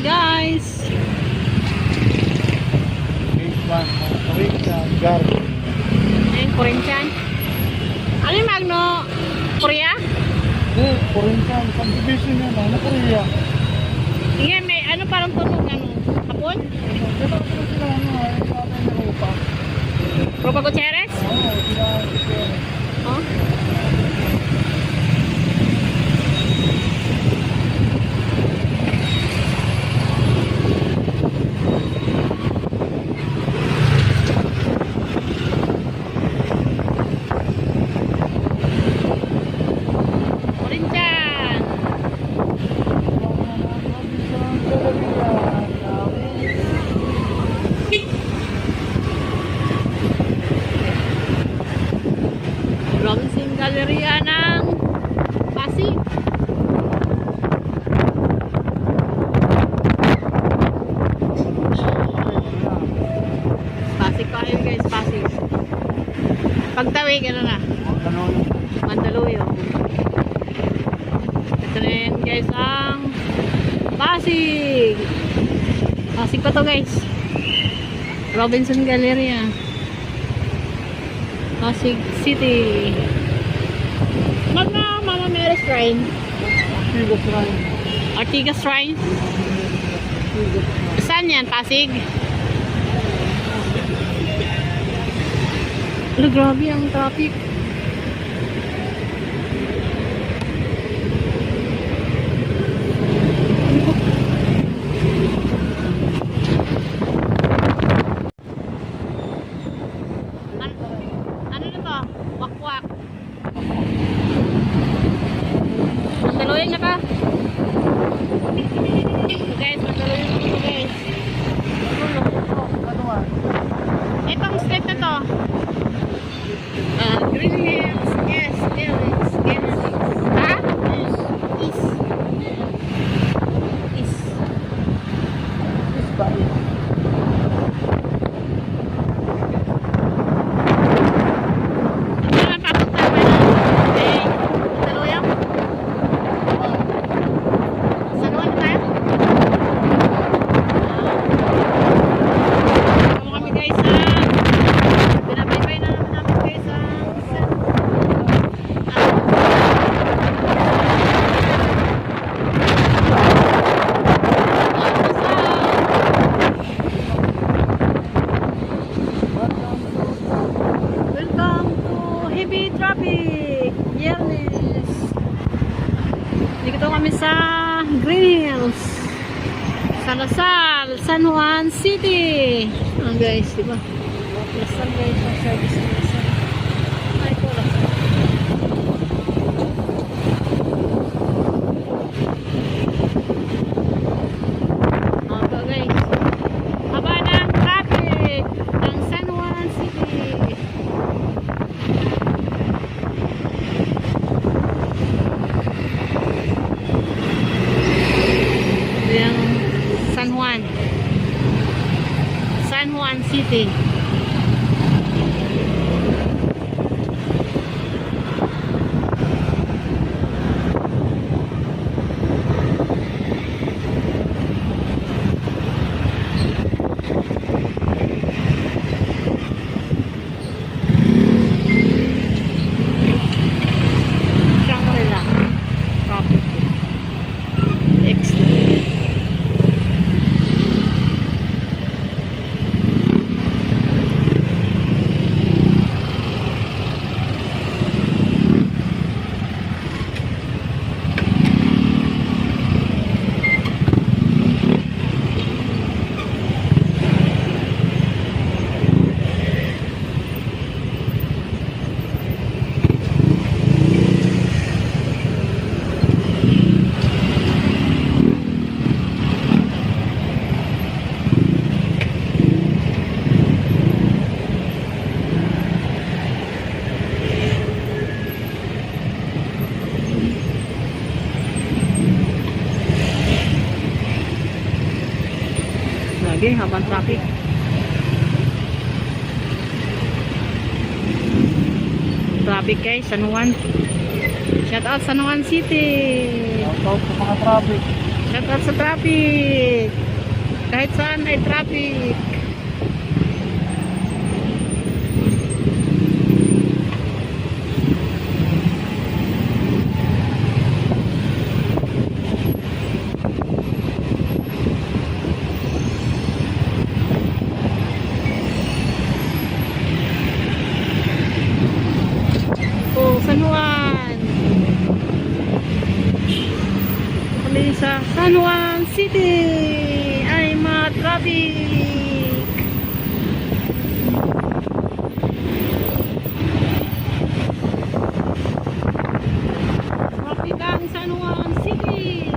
guys. Ayun, Corinthian. Ano yung Magno? Korea? Corinthian. Subdivision yan. Ano Korea? Sige, may ano parang tunog. Ano? Hapon? Dito sila Europa. Ropa Gutierrez? Oo, sila. Oh? Corinthian. Robinson Galleria ng Pasig. Pasig pa kayo guys, Pasig. Pagtawid, ano na? Mandaluyong. Ito na yan guys ang Pasig. Pasig pa to guys. Robinson Galleria. Pasig City. Magna Mama Mary Shrine. Ortigas Shrine. Saan yan? Pasig? Ano, grabe ang traffic. Ano na to? Wakwak. Magdaluyan na ba? Guys, magdaluyan na ito guys. Itong step na to. Green Hills. Yes, Hills. Ha? East. East. Traffic. Yes. Dito kami sa Green Hills, San Lasal, San Juan City. Guys, diba? Lasal guys, ang service ng Lasal. Ay, ko Lasal. Haba guys. Haba ng traffic ng San Juan City. San Juan City. Shangri-La. Traffic. Excellent. Lagi habang traffic. Traffic guys, San Juan. Shout out San Juan City. Shout out sa mga traffic. Shout out sa traffic. Kahit saan ay traffic. Oh, San Juan. Kami sa San Juan City ay ma-traffic. Traffic ang San Juan City.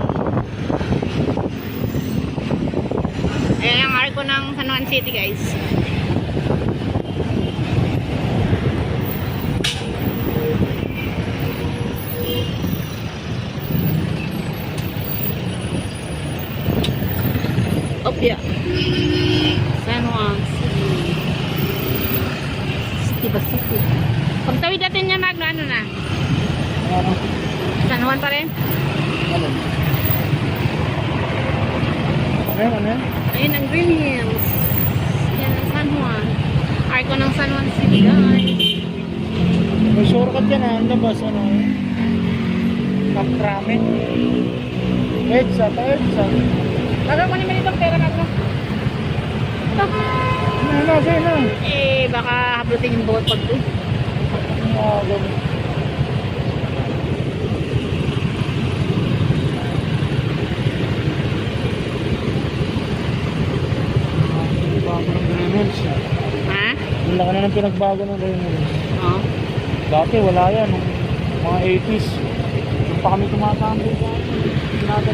Ayan ang arko ng San Juan City, guys. Opya. San Juan City. City ba City? Pagtawid natin niya, Magno, ano na? Ano? San Juan pa rin? Ano? Ano yan? Ayun ang Green Hills. Yan ang San Juan. Arko ng San Juan City, guys. May shortcut yan ang labas. Ano? Kapramen. Edsa. Tagal ko naman itong pera, Magno. Sa'yo na. Eh, baka hablutin yung bawat pag doon. Ganun. Bago ng Reynolds. Ha? Ang laki na ng pinagbago ng Reynolds. Oo. Dati wala yan. Nung mga 80s. Yung pa kami tumatambay.